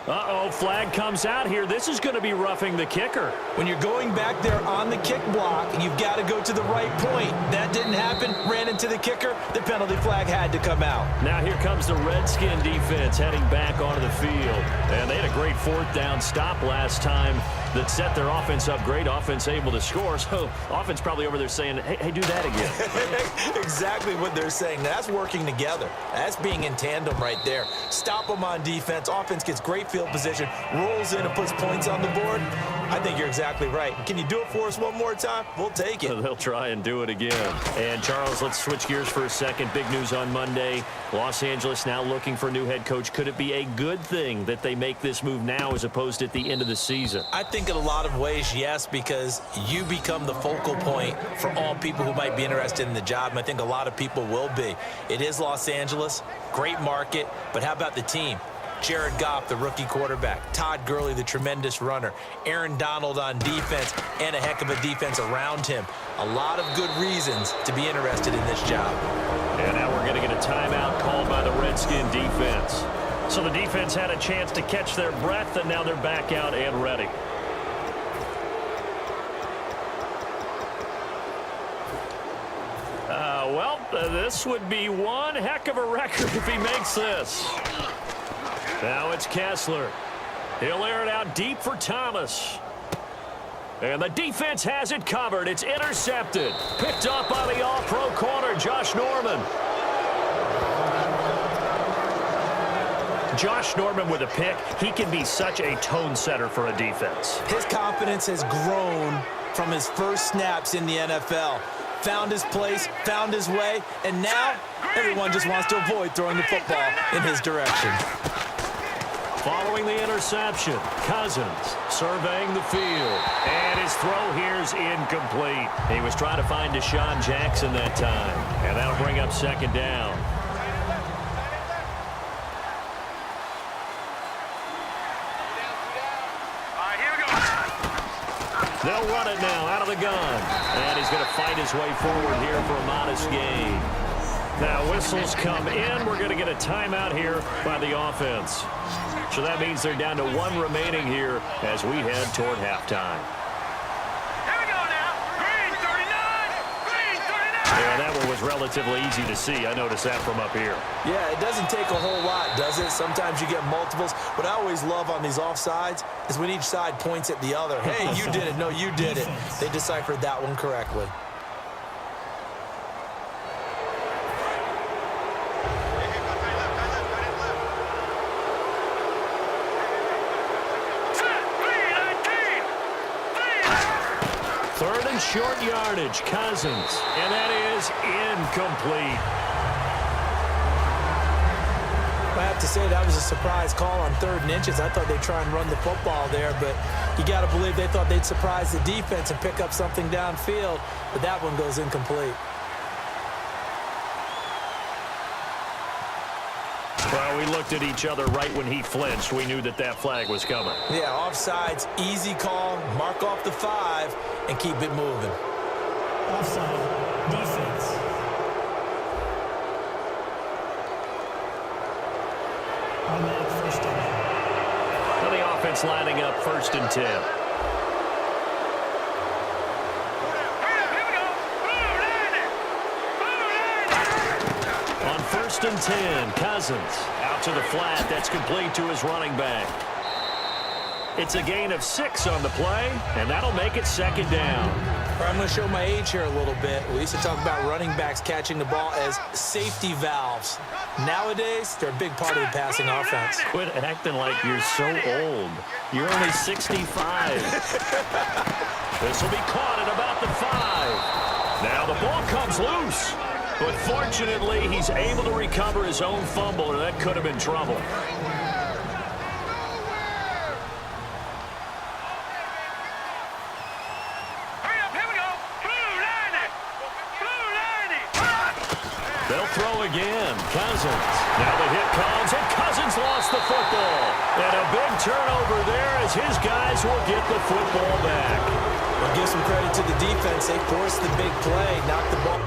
Uh-oh, flag comes out here. This is going to be roughing the kicker. When you're going back there on the kick block, you've got to go to the right point. That didn't happen. Ran into the kicker. The penalty flag had to come out. Now here comes the Redskin defense heading back onto the field. And they had a great fourth down stop last time that set their offense up. Great offense able to score. So offense probably over there saying, hey, do that again. Exactly what they're saying. That's working together. That's being in tandem right there. Stop them on defense. Offense gets great field position, rolls in and puts points on the board. I think you're exactly right. Can you do it for us one more time? We'll take it. They'll try and do it again. And, Charles, let's switch gears for a second. Big news on Monday. Los Angeles now looking for a new head coach. Could it be a good thing that they make this move now as opposed to at the end of the season? I think in a lot of ways, yes, because you become the focal point for all people who might be interested in the job, and I think a lot of people will be. It is Los Angeles, great market, but how about the team? Jared Goff, the rookie quarterback. Todd Gurley, the tremendous runner. Aaron Donald on defense, and a heck of a defense around him. A lot of good reasons to be interested in this job. And now we're going to get a timeout called by the Redskin defense. So the defense had a chance to catch their breath, and now they're back out and ready. This would be one heck of a record if he makes this. Now it's Kessler. He'll air it out deep for Thomas. And the defense has it covered. It's intercepted. Picked up by the all-pro corner, Josh Norman. Josh Norman with a pick. He can be such a tone setter for a defense. His confidence has grown from his first snaps in the NFL. Found his place, found his way, and now everyone just wants to avoid throwing the football in his direction. Following the interception, Cousins surveying the field. And his throw here is incomplete. He was trying to find Deshaun Jackson that time. And that'll bring up second down. They'll run it now out of the gun. And he's going to fight his way forward here for a modest gain. Now whistles come in. We're going to get a timeout here by the offense. So that means they're down to one remaining here as we head toward halftime. Here we go now. Green 39. Green 39. Yeah, that one was relatively easy to see. I noticed that from up here. Yeah, it doesn't take a whole lot, does it? Sometimes you get multiples. What I always love on these offsides is when each side points at the other. Hey, you did it. No, you did it. They deciphered that one correctly. Third and short yardage, Cousins. And that is incomplete. I have to say that was a surprise call on 3rd and inches. I thought they'd try and run the football there, but you got to believe they thought they'd surprise the defense and pick up something downfield, but that one goes incomplete. Well, we looked at each other right when he flinched. We knew that that flag was coming. Yeah, offsides, easy call, mark off the 5, and keep it moving. Offside, defense. Automatic first down. So the offense lining up 1st and 10. On 1st and 10, Cousins out to the flat. That's complete to his running back. It's a gain of 6 on the play, and that'll make it 2nd down. I'm going to show my age here a little bit. We used to talk about running backs catching the ball as safety valves. Nowadays, they're a big part of the passing offense. Quit acting like you're so old. You're only 65. This will be caught at about the 5. Now the ball comes loose. But fortunately, he's able to recover his own fumble, or that could have been trouble. They'll throw again. Cousins. Now the hit comes, and Cousins lost the football. And a big turnover there as his guys will get the football back. Well, give some credit to the defense. They forced the big play, knocked the ball.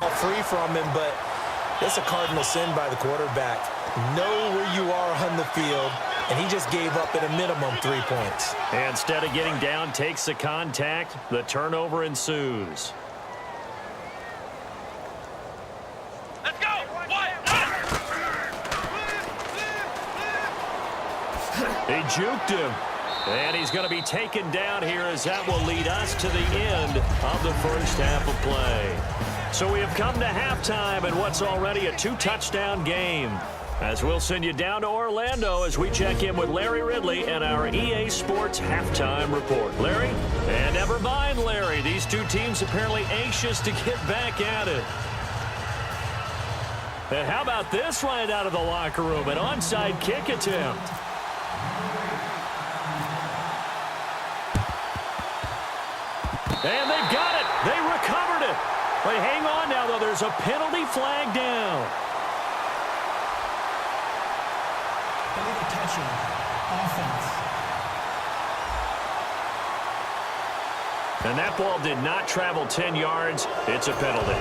ball free from him, but that's a cardinal sin by the quarterback. Know where you are on the field, and he just gave up at a minimum 3 points. And instead of getting down, takes the contact. The turnover ensues. Let's go. He juked him. And he's going to be taken down here as that will lead us to the end of the first half of play. So we have come to halftime in what's already a 2-touchdown game. As we'll send you down to Orlando as we check in with Larry Ridley and our EA Sports halftime report. Larry? And never mind, Larry. These two teams apparently anxious to get back at it. And how about this right out of the locker room? An onside kick attempt. And they've got it. They recovered it. But hang on now, though. There's a penalty flag down. Illegal touching. Offense. And that ball did not travel 10 yards. It's a penalty.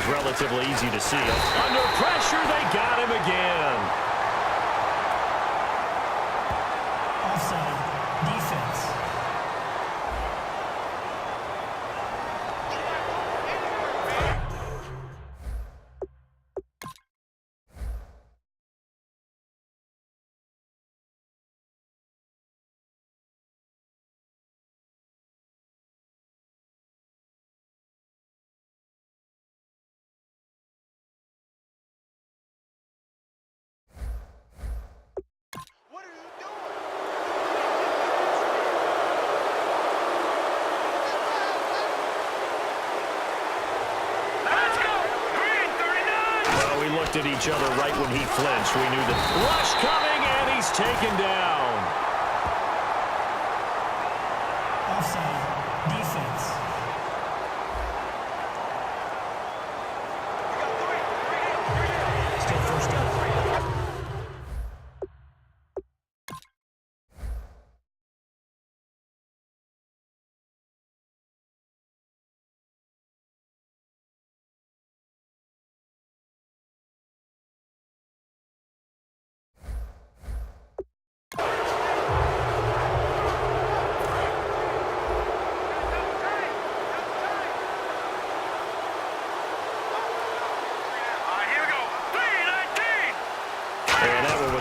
Relatively easy to see. Under pressure, they got him again. Offside. Defense. At each other right when he flinched. We knew the rush coming, and he's taken down. Offside. Defense. Still first down.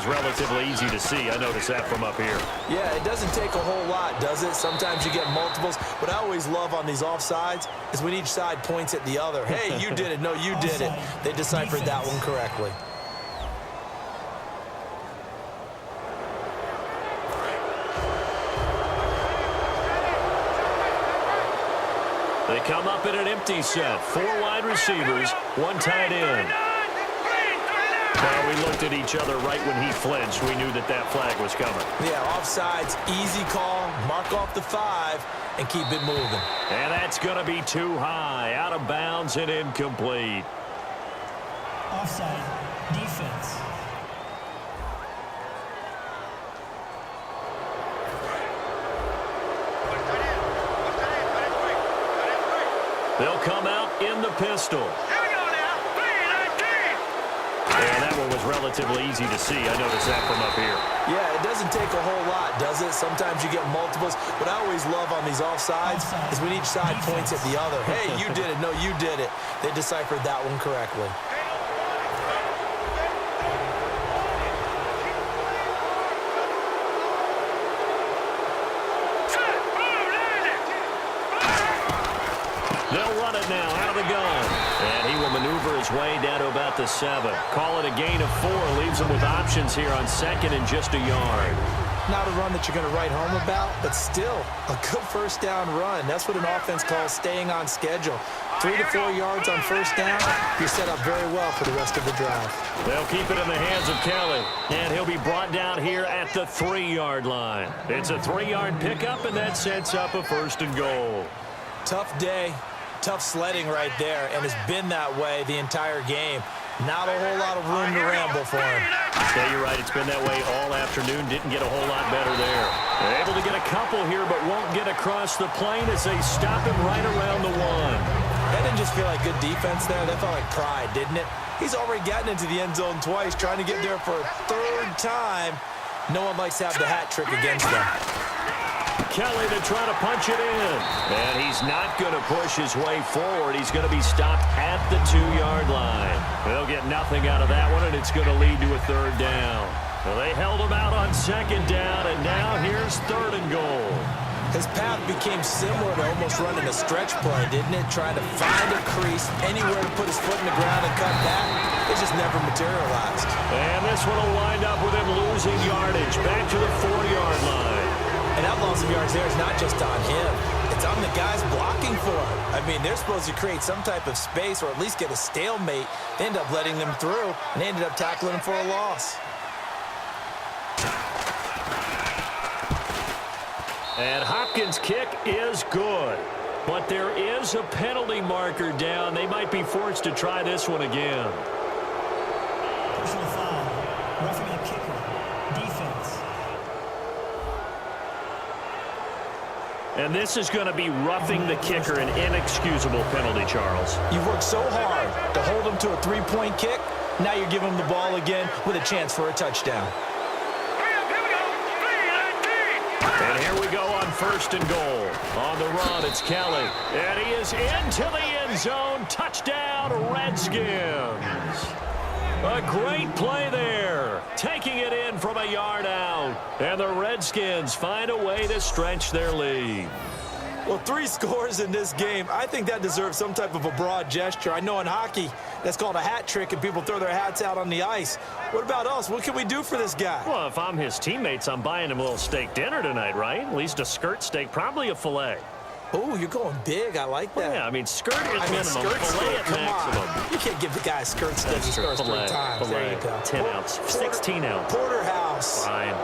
Relatively easy to see. I noticed that from up here. Yeah, it doesn't take a whole lot, does it? Sometimes you get multiples. What I always love on these offsides is when each side points at the other. Hey, you did it. No, you did it. They deciphered that one correctly. They come up in an empty set. 4 wide receivers, 1 tight end. Well, we looked at each other right when he flinched. We knew that that flag was coming. Yeah, offsides, easy call, mark off the 5, and keep it moving. And that's going to be too high, out of bounds and incomplete. Offside. Defense. They'll come out in the pistol. Here we go now. 3-19. And that one was relatively easy to see. I noticed that from up here. Yeah, it doesn't take a whole lot, does it? Sometimes you get multiples. What I always love on these offsides is when each side points at the other. Hey, you did it. No, you did it. They deciphered that one correctly. They'll run it now out of the gun. And he will maneuver his way down to about the 7. Call it a gain of 4. Leaves him with options here on 2nd and just a yard. Not a run that you're going to write home about, but still a good first down run. That's what an offense calls staying on schedule. 3 to 4 yards on first down, you're set up very well for the rest of the drive. They'll keep it in the hands of Kelly, and he'll be brought down here at the 3-yard line. It's a 3-yard pickup, and that sets up a 1st and goal. Tough day. Tough sledding right there, and it's been that way the entire game. Not a whole lot of room to ramble for him. Yeah, you're right. It's been that way all afternoon. Didn't get a whole lot better there. They're able to get a couple here, but won't get across the plane as they stop him right around the one. That didn't just feel like good defense there. That felt like pride, didn't it? He's already gotten into the end zone twice, trying to get there for a third time. No one likes to have the hat trick against them. Kelly to try to punch it in. And he's not going to push his way forward. He's going to be stopped at the 2-yard line. They'll get nothing out of that one, and it's going to lead to a third down. Well, they held him out on second down, and now here's third and goal. His path became similar to almost running a stretch play, didn't it? Trying to find a crease, anywhere to put his foot in the ground and cut back. It just never materialized. And this one will wind up with him losing yardage back to the 4-yard line. And that loss of yards there is not just on him. It's on the guys blocking for him. I mean, they're supposed to create some type of space or at least get a stalemate. They end up letting them through, and they ended up tackling him for a loss. And Hopkins' kick is good. But there is a penalty marker down. They might be forced to try this one again. Personal foul. Roughing the kicker. Defense. And this is going to be roughing the kicker, an inexcusable penalty, Charles. You've worked so hard to hold him to a 3-point kick. Now you're giving him the ball again with a chance for a touchdown. And here we go on first and goal. On the run, it's Kelly. And he is into the end zone. Touchdown, Redskins. A great play there. Taking it in from a yard out. And the Redskins find a way to stretch their lead. Well, 3 scores in this game. I think that deserves some type of a broad gesture. I know in hockey, that's called a hat trick, and people throw their hats out on the ice. What about us? What can we do for this guy? Well, if I'm his teammates, I'm buying him a little steak dinner tonight, right? At least a skirt steak, probably a filet. Oh, you're going big. I like that. Well, yeah, I mean, skirt is minimum, skirt filet at come maximum. on. You can't give the guy a skirt steak. He scores 3 times. Filet, There you go. 10 ounce, 16 ounce. Porterhouse. Fine.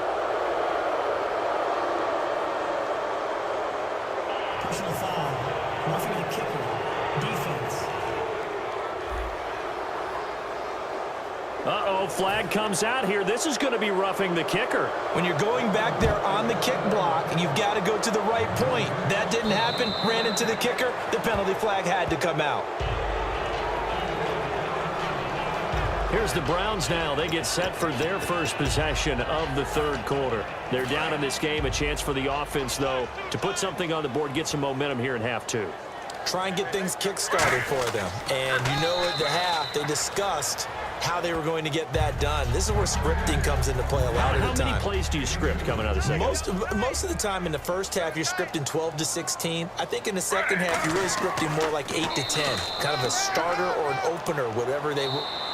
Personal foul. Roughing the kicker. Defense. Uh-oh, flag comes out here. This is going to be roughing the kicker. When you're going back there on the kick block, you've got to go to the right point. That didn't happen. Ran into the kicker. The penalty flag had to come out. Here's the Browns now. They get set for their first possession of the third quarter. They're down in this game. A chance for the offense, though, to put something on the board, get some momentum here in half 2. Try and get things kick-started for them. And you know at the half, they discussed how they were going to get that done. This is where scripting comes into play a lot of the time. How many plays do you script coming out of the second? Most of the time in the first half, you're scripting 12 to 16. I think in the second half, you're really scripting more like 8 to 10. Kind of a starter or an opener, whatever they...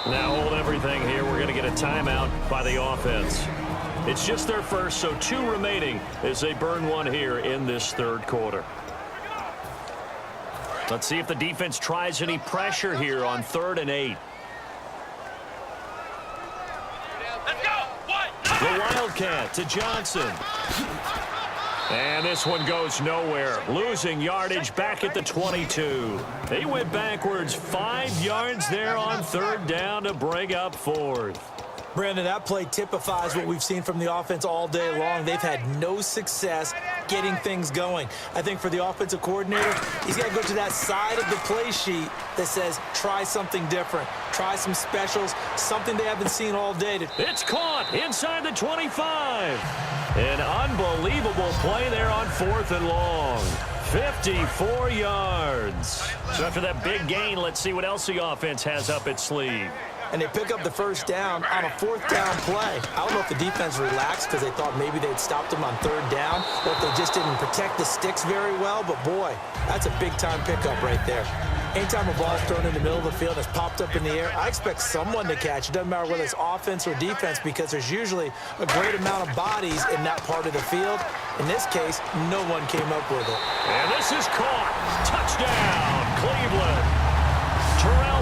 Now hold everything here. We're going to get a timeout by the offense. It's just their first, so 2 remaining as they burn one here in this third quarter. Let's see if the defense tries any pressure here on 3rd and 8. Let's go. The Wildcat to Johnson. And this one goes nowhere. Losing yardage back at the 22. They went backwards 5 yards there on 3rd down to bring up 4th. Brandon, that play typifies what we've seen from the offense all day long. They've had no success getting things going. I think for the offensive coordinator, he's got to go to that side of the play sheet that says, try something different. Try some specials, something they haven't seen all day. It's caught inside the 25. An unbelievable play there on 4th and long. 54 yards. So after that big gain, let's see what else the offense has up its sleeve. And they pick up the first down on a 4th down play. I don't know if the defense relaxed because they thought maybe they'd stopped them on 3rd down, or if they just didn't protect the sticks very well. But, boy, that's a big-time pickup right there. Anytime a ball's thrown in the middle of the field, it's popped up in the air, I expect someone to catch. It doesn't matter whether it's offense or defense, because there's usually a great amount of bodies in that part of the field. In this case, no one came up with it. And this is caught. Touchdown, Cleveland. Terrell